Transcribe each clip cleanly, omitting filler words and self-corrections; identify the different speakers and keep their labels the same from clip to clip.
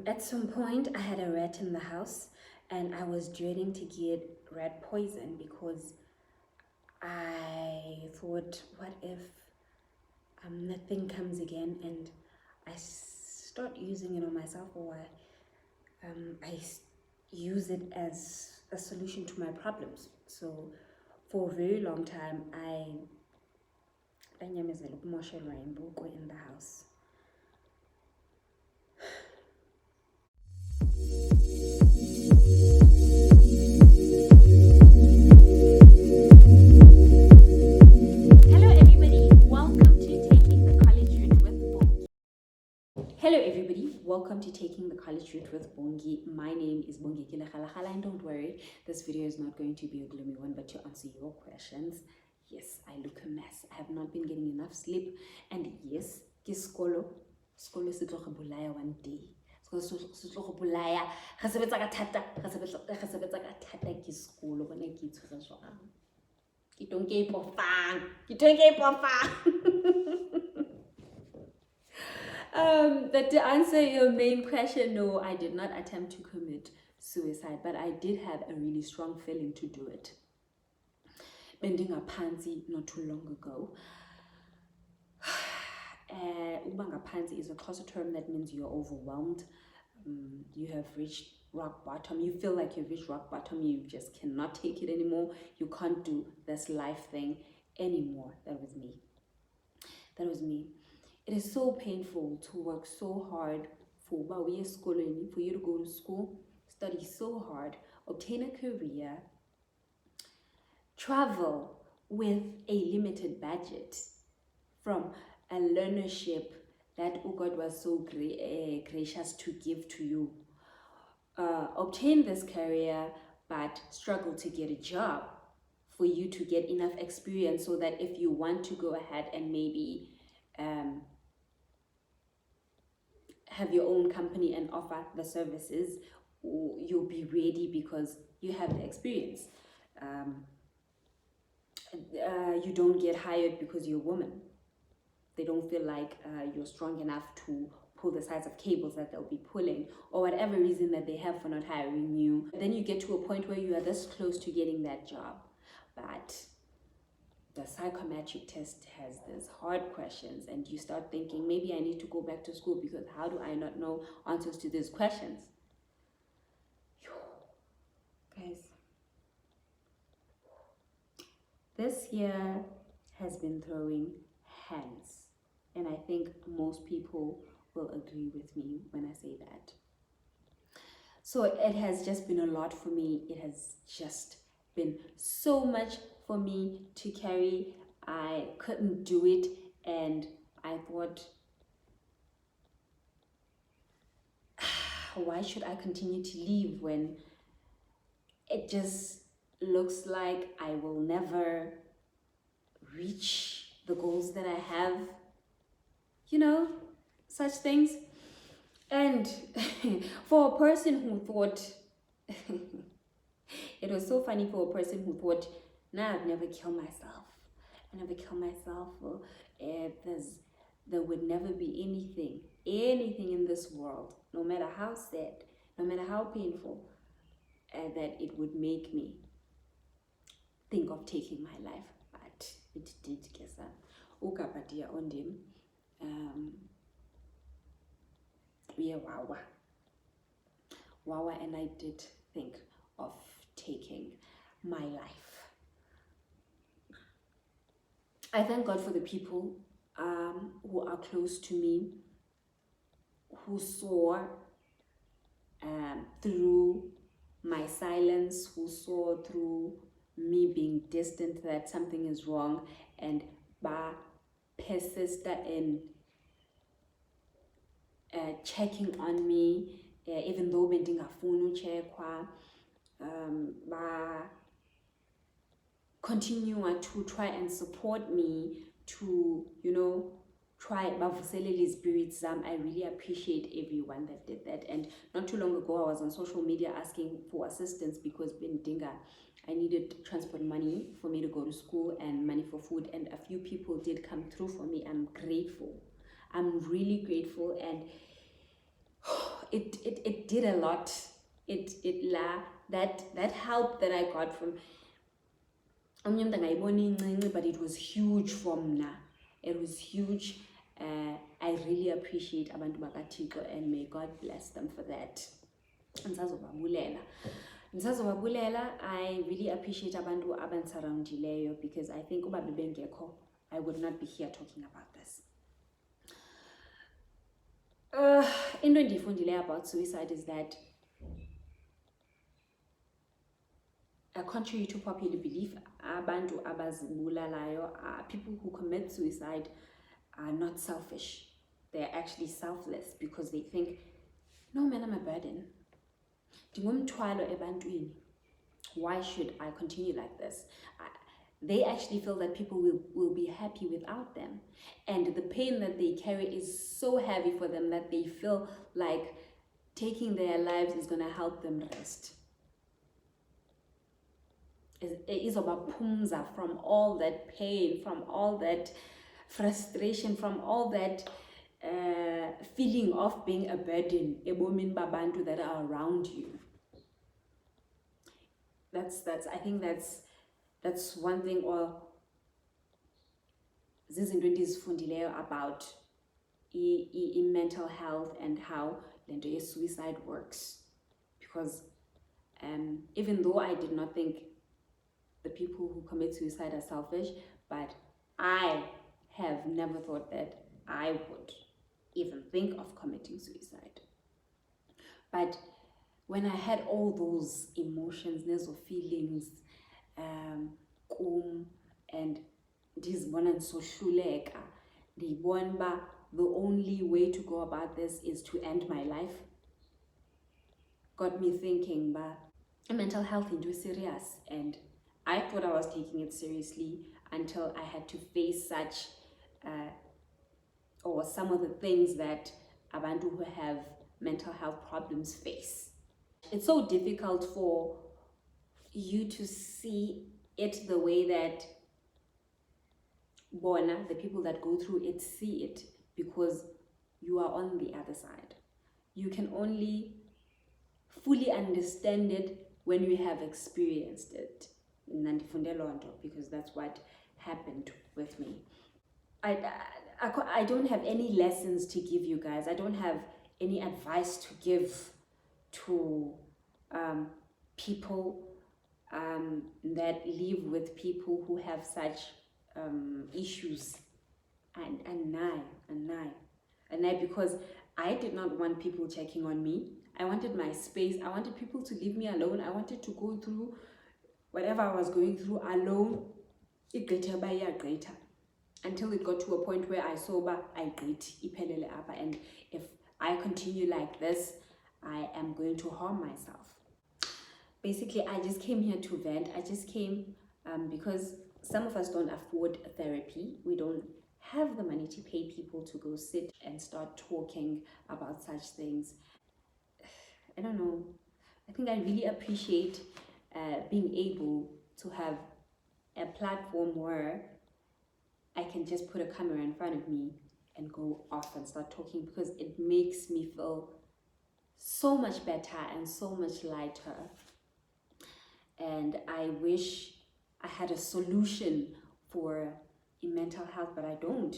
Speaker 1: At some point, I had a rat in the house, and I was dreading to get rat poison because I thought, what if the thing comes again and I start using it on myself, or use it as a solution to my problems. So for a very long time, I danyamezela ukumoshelwa imbuko in the house. Hello everybody, welcome to Taking the College Route with Bongi. Hello everybody, welcome to Taking the College Route with Bongi. My name is Bongi Kilakhalakhala, and don't worry, this video is not going to be a gloomy one, but to answer your questions. Yes, I look a mess. I have not been getting enough sleep, and yes, skolo se tlo go bolaya one day. Se tlo go bolaya. Ga sebetsa ka thata ke skolo bona ke itshwara jwang. Ke tonke ipofang. But to answer your main question, no, I did not attempt to commit suicide, but I did have a really strong feeling to do it. Bending a pansy not too long ago. Ubanga pansy is a closer term that means you're overwhelmed. You have reached rock bottom. You feel like you've reached rock bottom. You just cannot take it anymore. You can't do this life thing anymore. That was me. It is so painful to work so hard for you to go to school, study so hard, obtain a career, travel with a limited budget from a learnership that God was so gracious to give to you. Obtain this career but struggle to get a job for you to get enough experience so that if you want to go ahead and maybe have your own company and offer the services, you'll be ready because you have the experience. You don't get hired because you're a woman. They don't feel like you're strong enough to pull the size of cables that they'll be pulling, or whatever reason that they have for not hiring you. Then you get to a point where you are this close to getting that job, but the psychometric test has these hard questions, and you start thinking, maybe I need to go back to school because how do I not know answers to these questions? Guys, this year has been throwing hands, and I think most people will agree with me when I say that. So it has just been a lot for me. It has just been so much for me to carry. I couldn't do it, and I thought, why should I continue to live when it just looks like I will never reach the goals that I have, such things. And for a person who thought, it was so funny for a person who thought, nah, I'd never kill myself. There would never be anything in this world, no matter how sad, no matter how painful, that it would make me think of taking my life. But it did, kesa. Ukapatia ondim. Wawa, and I did think of taking my life. I thank God for the people who are close to me, who saw through my silence, who saw through me being distant that something is wrong, and persist in checking on me, even though bendingafuni uchekwa, continue to try and support me to, try bavuselele spirits. I really appreciate everyone that did that. And not too long ago, I was on social media asking for assistance because I needed transport money for me to go to school and money for food, and a few people did come through for me. I'm grateful. I'm really grateful, and it did a lot. That help that I got from omnye umuntu angayibona incinci, but it was huge for mna. It was huge. I really appreciate abantu bakaThixo, and may God bless them for that. Ndisazobabulela. I really appreciate abantu abandisurroundileyo, because I think uba bebengekho, I would not be here talking about this. Into endiyifundileyo about suicide is that, contrary to popular belief, abantu abazibulalayo, people who commit suicide are not selfish. They're actually selfless, because they think, no man, I'm a burden. Ndingumthwalo ebantwini. Why should I continue like this? They actually feel that people will be happy without them. And the pain that they carry is so heavy for them that they feel like taking their lives is going to help them rest. It is about pumza from all that pain, from all that frustration, from all that feeling of being a burden ebomini babantu that are around you. I think that's one thing, or zizinto endizifundileyo about mental health and how lento ye-suicide works. Because even though I did not think the people who commit suicide are selfish, but I have never thought that I would even think of committing suicide. But when I had all those emotions, those feelings, and ndizibona ndisohluleka, ndiyibona uba the only way to go about this is to end my life, got me thinking, but mental health is serious, and I thought I was taking it seriously until I had to face such or some of the things that abantu who have mental health problems face. It's so difficult for you to see it the way that bona, the people that go through it, see it, because you are on the other side. You can only fully understand it when you have experienced it. Because that's what happened with me. I don't have any lessons to give you guys. I don't have any advice to give to people that live with people who have such issues. And because I did not want people checking on me. I wanted my space. I wanted people to leave me alone. I wanted to go through whatever I was going through alone. Until it got to a point where I sober, and if I continue like this, I am going to harm myself. Basically, I just came here to vent. I just came because some of us don't afford therapy. We don't have the money to pay people to go sit and start talking about such things. I don't know. I think I really appreciate being able to have a platform where I can just put a camera in front of me and go off and start talking, because it makes me feel so much better and so much lighter. And I wish I had a solution for mental health, but I don't.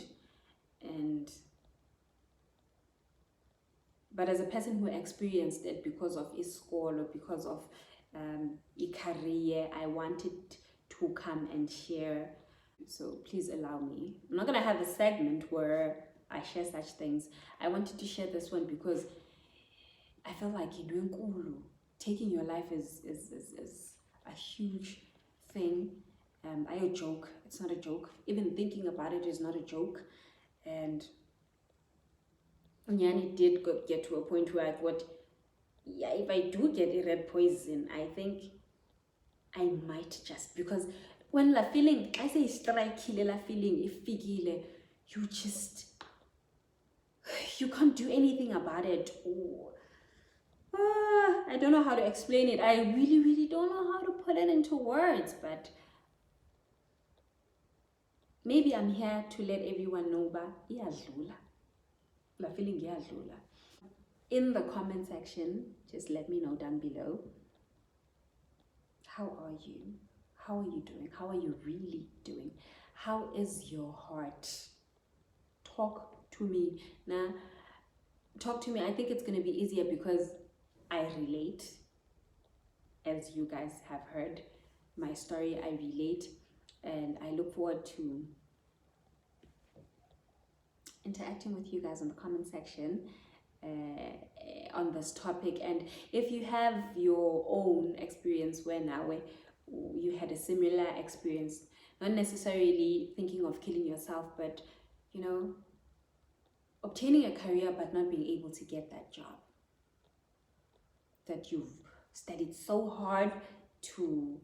Speaker 1: But as a person who experienced it because of iskolo or because of career, I wanted to come and share. So please allow me. I'm not gonna have a segment where I share such things. I wanted to share this one because I feel like taking your life is a huge thing. I joke. It's not a joke. Even thinking about it is not a joke. And it did get to a point where I thought, yeah, if I do get a red poison, I think I might just, because when la feeling, I say strike la feeling, if figile, you can't do anything about it. I don't know how to explain it. I really don't know how to put it into words, but maybe I'm here to let everyone know, but iyadlula. La feeling iyadlula. in the comment section, just let me know down below. How are you? How are you doing? How are you really doing? How is your heart? Talk to me. Now, talk to me. I think it's going to be easier because I relate. As you guys have heard my story, I relate, and I look forward to interacting with you guys in the comment section on this topic. And if you have your own experience where you had a similar experience, not necessarily thinking of killing yourself, but obtaining a career but not being able to get that job that you've studied so hard to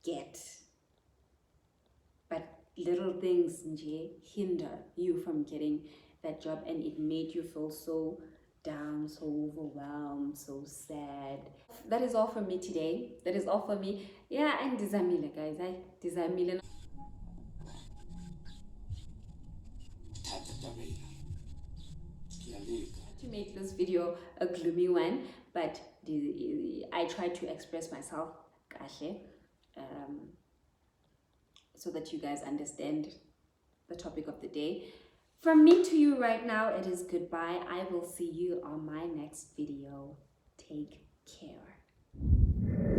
Speaker 1: get, but little things hinder you from getting that job, and it made you feel so down, so overwhelmed, so sad. That is all for me today. That is all for me. Yeah, and dizamile guys, dizamile to make this video a gloomy one, but I try to express myself so that you guys understand the topic of the day. From me to you right now, it is goodbye. I will see you on my next video. Take care.